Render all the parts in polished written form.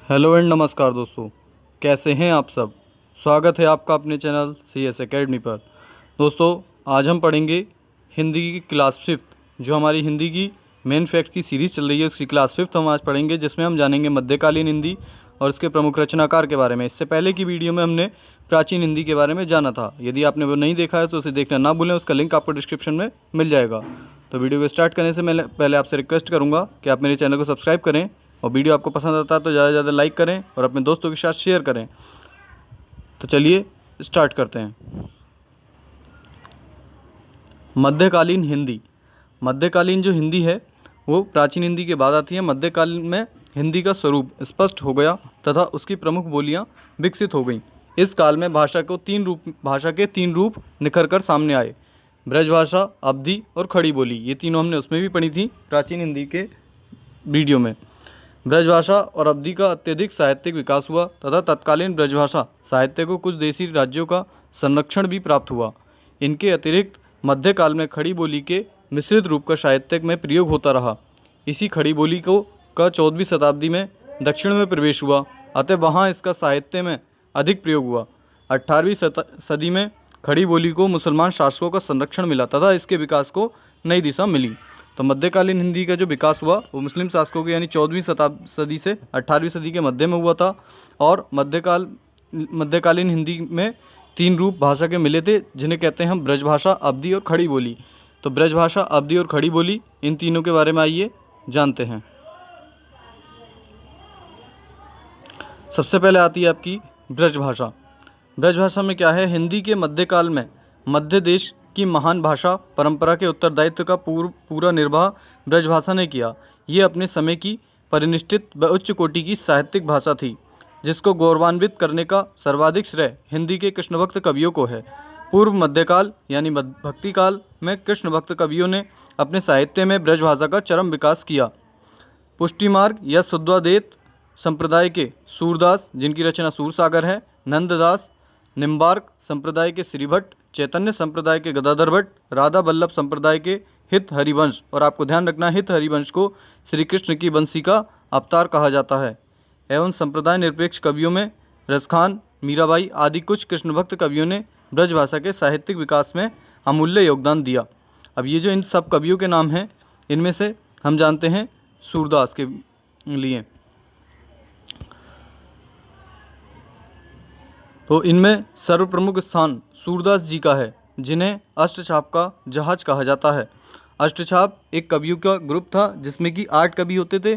Hello and नमस्कार दोस्तों, कैसे हैं आप सब। स्वागत है आपका अपने चैनल CS एकेडमी पर। दोस्तों, आज हम पढ़ेंगे हिंदी की क्लास फिफ्थ, जो हमारी हिंदी की मेन फैक्ट की सीरीज़ चल रही है उसकी क्लास फिफ्थ हम आज पढ़ेंगे, जिसमें हम जानेंगे मध्यकालीन हिंदी और इसके प्रमुख रचनाकार के बारे में। इससे पहले की वीडियो में हमने प्राचीन हिंदी के बारे में जाना था। यदि आपने वो नहीं देखा है तो उसे देखना ना भूलें, उसका लिंक आपको डिस्क्रिप्शन में मिल जाएगा। तो वीडियो को स्टार्ट करने से पहले आपसे रिक्वेस्ट करूँगा कि आप मेरे चैनल को सब्सक्राइब करें और वीडियो आपको पसंद आता है तो ज़्यादा से ज़्यादा लाइक करें और अपने दोस्तों के साथ शेयर करें। तो चलिए स्टार्ट करते हैं। मध्यकालीन हिंदी। मध्यकालीन जो हिंदी है वो प्राचीन हिंदी के बाद आती है। मध्यकालीन में हिंदी का स्वरूप स्पष्ट हो गया तथा उसकी प्रमुख बोलियां विकसित हो गईं। इस काल में भाषा के तीन रूप निखर कर सामने आए। ब्रजभाषा, अवधी और खड़ी बोली, ये तीनों हमने उसमें भी पढ़ी थी प्राचीन हिंदी के वीडियो में। ब्रजभाषा और अवधी का अत्यधिक साहित्यिक विकास हुआ तथा तत्कालीन ब्रजभाषा साहित्य को कुछ देशी राज्यों का संरक्षण भी प्राप्त हुआ। इनके अतिरिक्त मध्यकाल में खड़ी बोली के मिश्रित रूप का साहित्य में प्रयोग होता रहा। इसी खड़ी बोली का 14वीं शताब्दी में दक्षिण में प्रवेश हुआ, अतः वहाँ इसका साहित्य में अधिक प्रयोग हुआ। 18वीं सदी में खड़ी बोली को मुसलमान शासकों का संरक्षण मिला तथा इसके विकास को नई दिशा मिली। तो मध्यकालीन हिंदी का जो विकास हुआ वो मुस्लिम शासकों के यानी 14वीं सदी से 18वीं सदी के मध्य में हुआ था। और मध्यकालीन हिंदी में तीन रूप भाषा के मिले थे, जिन्हें कहते हैं हम ब्रजभाषा, अवधी और खड़ी बोली। तो ब्रजभाषा, अवधी और खड़ी बोली, इन तीनों के बारे में आइए जानते हैं। सबसे पहले आती है आपकी ब्रजभाषा। ब्रजभाषा में क्या है, हिंदी के मध्यकाल में मध्य देश की महान भाषा परंपरा के उत्तरदायित्व का पूरा निर्वाह ब्रजभाषा ने किया। ये अपने समय की परिनिष्ठित व उच्च कोटि की साहित्यिक भाषा थी, जिसको गौरवान्वित करने का सर्वाधिक श्रेय हिंदी के कृष्ण भक्त कवियों को है। पूर्व मध्यकाल यानी भक्ति काल में कृष्ण भक्त कवियों ने अपने साहित्य में ब्रजभाषा का चरम विकास किया। पुष्टिमार्ग या शुद्धाद्वैत संप्रदाय के सूरदास, जिनकी रचना सूरसागर है, नंददास, निम्बार्क संप्रदाय के श्रीभट्ट, चैतन्य संप्रदाय के गदाधर भट्ट, राधा वल्लभ संप्रदाय के हित हरिवंश, और आपको ध्यान रखना हित हरिवंश को श्री कृष्ण की बंसी का अवतार कहा जाता है, एवं संप्रदाय निरपेक्ष कवियों में रसखान, मीराबाई आदि कुछ कृष्ण भक्त कवियों ने ब्रजभाषा के साहित्यिक विकास में अमूल्य योगदान दिया। अब ये जो इन सब कवियों के नाम हैं, इनमें से हम जानते हैं सूरदास के लिए। तो इनमें सर्वप्रमुख स्थान सूरदास जी का है, जिन्हें अष्टछाप का जहाज कहा जाता है। अष्टछाप एक कवियों का ग्रुप था जिसमें कि 8 कवि होते थे।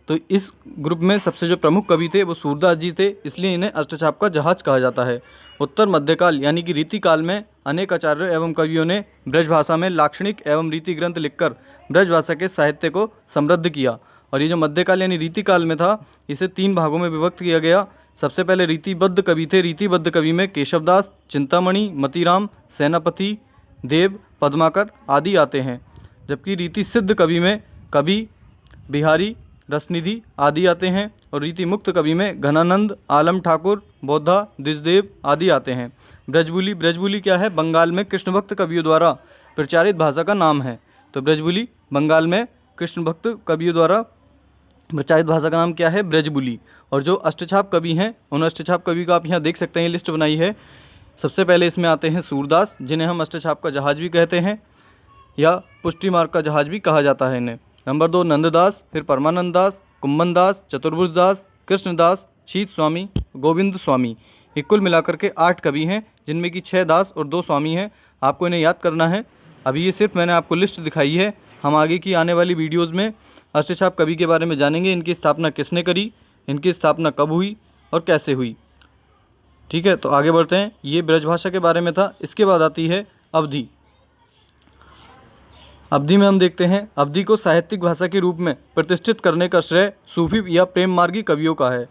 तो इस ग्रुप में सबसे जो प्रमुख कवि थे वो सूरदास जी थे, इसलिए इन्हें अष्टछाप का जहाज कहा जाता है। उत्तर मध्यकाल यानी कि रीतिकाल में अनेक आचार्यों एवं कवियों ने ब्रजभाषा में लाक्षणिक एवं रीति ग्रंथ लिखकर ब्रजभाषा के साहित्य को समृद्ध किया। और ये जो मध्यकाल यानी रीतिकाल में था, इसे 3 भागों में विभक्त किया गया। सबसे पहले रीतिबद्ध कवि थे। रीतिबद्ध कवि में केशवदास, चिंतामणि, मतीराम, सेनापति, देव, पद्माकर आदि आते हैं। जबकि रीति सिद्ध कवि में कवि, बिहारी, रसनिधि आदि आते हैं। और रीति मुक्त कवि में घनानंद, आलम ठाकुर, बौद्धा, द्विजदेव आदि आते हैं। ब्रजबुली, ब्रजबुली क्या है, बंगाल में कृष्ण भक्त कवियों द्वारा प्रचारित भाषा का नाम है। तो ब्रजबुली बंगाल में कृष्ण भक्त कवियों द्वारा प्रचारित भाषा का नाम क्या है, ब्रजबुली। और जो अष्टछाप कवि हैं, उन अष्टछाप कवि का आप यहाँ देख सकते हैं, लिस्ट बनाई है। सबसे पहले इसमें आते हैं सूरदास, जिन्हें हम अष्टछाप का जहाज भी कहते हैं या पुष्टिमार्ग का जहाज भी कहा जाता है इन्हें। नंबर 2 नंददास, फिर परमानंद दास, कुम्मन दास, चतुर्भुज दास, कृष्णदास, शीत स्वामी, गोविंद स्वामी। ये कुल मिलाकर के 8 कवि हैं, जिनमें कि 6 दास और 2 स्वामी हैं। आपको इन्हें याद करना है। अभी ये सिर्फ मैंने आपको लिस्ट दिखाई है। हम आगे की आने वाली वीडियोज़ में अष्टछाप कवि के बारे में जानेंगे, इनकी स्थापना किसने करी, इनकी स्थापना कब हुई और कैसे हुई। ठीक है, तो आगे बढ़ते हैं। ये ब्रजभाषा के बारे में था। इसके बाद आती है अवधी। अवधी में हम देखते हैं, अवधी को साहित्यिक भाषा के रूप में प्रतिष्ठित करने का श्रेय सूफी या प्रेम मार्गी कवियों का है।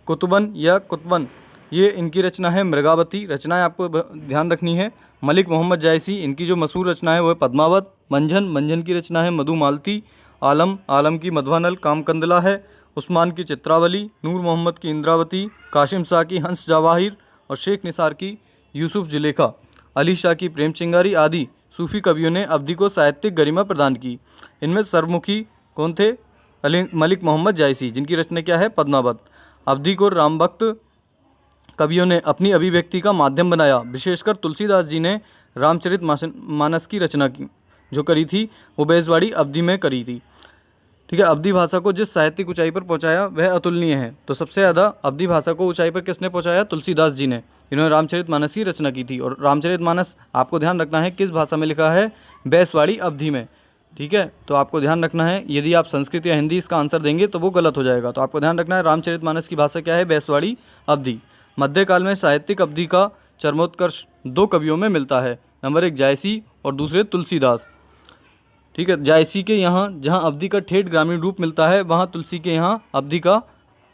कुतुबन या कुतबन, ये इनकी रचना है। मृगावती रचनाएं आपको ध्यान रखनी है। मलिक मोहम्मद जायसी, इनकी जो मशहूर रचना है वो है पद्मावत। मंझन की रचना है मधुमालती। आलम की मधवानल कामकंदला है। उस्मान की चित्रावली, नूर मोहम्मद की इंद्रावती, काशिम शाह की हंस जवाहिर और शेख निसार की यूसुफ जुलेखा, अली शाह की प्रेम चिंगारी आदि सूफी कवियों ने अवधी को साहित्यिक गरिमा प्रदान की। इनमें सर्वमुखी कौन थे, मलिक मोहम्मद जायसी, जिनकी रचना क्या है, पद्मावत। अवधी को रामभक्त कवियों ने अपनी अभिव्यक्ति का माध्यम बनाया। विशेषकर तुलसीदास जी ने रामचरितमानस की रचना की जो करी थी वो बेसवाड़ी अवधी में करी थी। ठीक है, अवधी भाषा को जिस साहित्यिक ऊंचाई पर पहुंचाया वह अतुलनीय है। तो सबसे ज़्यादा अवधी भाषा को ऊंचाई पर किसने पहुंचाया? तुलसीदास जी ने। इन्होंने रामचरितमानस की रचना की थी। और रामचरितमानस आपको ध्यान रखना है किस भाषा में लिखा है? बेसवाड़ी अवधी में। ठीक है, तो आपको ध्यान रखना है, यदि आप संस्कृत या हिंदी इसका आंसर देंगे तो वो गलत हो जाएगा। तो आपको ध्यान रखना है रामचरितमानस की भाषा क्या है? बेसवाड़ी अवधी। मध्यकाल में साहित्यिक अवधि का चरमोत्कर्ष दो कवियों में मिलता है। नंबर 1 जायसी और दूसरे तुलसीदास। ठीक है, जायसी के यहाँ जहाँ अवधि का ठेठ ग्रामीण रूप मिलता है वहाँ तुलसी के यहाँ अवधि का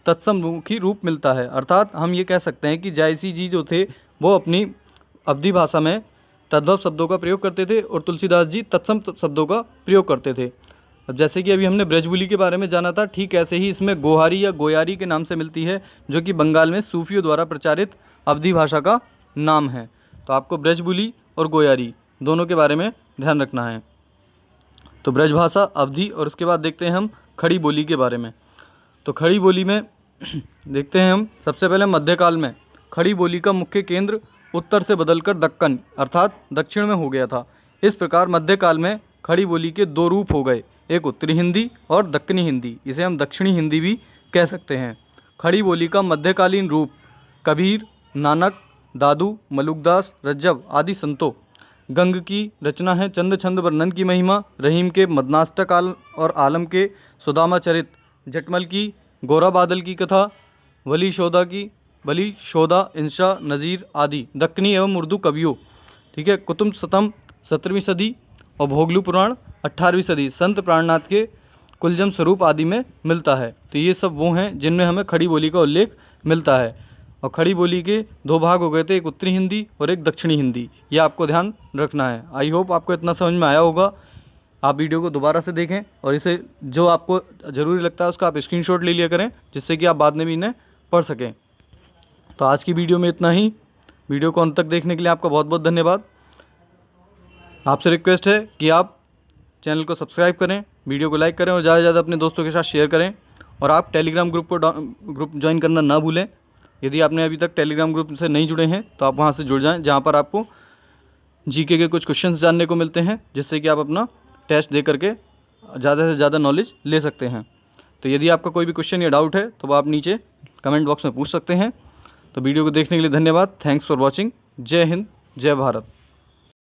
तत्सममुखी रूप मिलता है। अर्थात हम ये कह सकते हैं कि जायसी जी जो थे वो अपनी अवधि भाषा में तद्भव शब्दों का प्रयोग करते थे और तुलसीदास जी तत्सम शब्दों का प्रयोग करते थे। अब जैसे कि अभी हमने ब्रजबुली के बारे में जाना था, ठीक ऐसे ही इसमें गोहारी या गोयारी के नाम से मिलती है जो कि बंगाल में सूफियों द्वारा प्रचारित अवधि भाषा का नाम है। तो आपको ब्रजबुली और गोयारी दोनों के बारे में ध्यान रखना है। तो ब्रजभाषा, अवधि और उसके बाद देखते हैं हम खड़ी बोली के बारे में। तो खड़ी बोली में देखते हैं हम सबसे पहले मध्यकाल में खड़ी बोली का मुख्य केंद्र उत्तर से बदलकर दक्कन अर्थात दक्षिण में हो गया था। इस प्रकार मध्यकाल में खड़ी बोली के दो रूप हो गए, एक उत्तरी हिंदी और दक्कनी हिंदी। इसे हम दक्षिणी हिंदी भी कह सकते हैं। खड़ी बोली का मध्यकालीन रूप कबीर, नानक, दादू, मलुकदास, रज्जब आदि संतों। गंग की रचना है चंद छंद वर्णन की महिमा, रहीम के मदनाष्टकाल और आलम के सुदामा चरित, जटमल की गोरा बादल की कथा, वली शोदा, इंशा, नज़ीर आदि दक्कनी एवं उर्दू कवियों। ठीक है, कुतुब सतम 17वीं सदी और भोगलू पुराण 18वीं सदी संत प्राणनाथ के कुलजम स्वरूप आदि में मिलता है। तो ये सब वो हैं जिनमें हमें खड़ी बोली का उल्लेख मिलता है। और खड़ी बोली के दो भाग हो गए थे, एक उत्तरी हिंदी और एक दक्षिणी हिंदी। ये आपको ध्यान रखना है। आई होप आपको इतना समझ में आया होगा। आप वीडियो को दोबारा से देखें और इसे जो आपको ज़रूरी लगता है उसका आप स्क्रीनशॉट ले लिया करें, जिससे कि आप बाद में भी इन्हें पढ़ सकें। तो आज की वीडियो में इतना ही। वीडियो को अंत तक देखने के लिए आपका बहुत बहुत धन्यवाद। आपसे रिक्वेस्ट है कि आप चैनल को सब्सक्राइब करें, वीडियो को लाइक करें और ज़्यादा से ज़्यादा अपने दोस्तों के साथ शेयर करें। और आप टेलीग्राम ग्रुप ज्वाइन करना ना भूलें। यदि आपने अभी तक टेलीग्राम ग्रुप से नहीं जुड़े हैं तो आप वहां से जुड़ जाएं, जहां पर आपको जीके के कुछ क्वेश्चंस जानने को मिलते हैं, जिससे कि आप अपना टेस्ट दे करके ज़्यादा से ज़्यादा नॉलेज ले सकते हैं। तो यदि आपका कोई भी क्वेश्चन या डाउट है तो आप नीचे कमेंट बॉक्स में पूछ सकते हैं। तो वीडियो को देखने के लिए धन्यवाद। Thanks for watching. जय हिंद, जय भारत।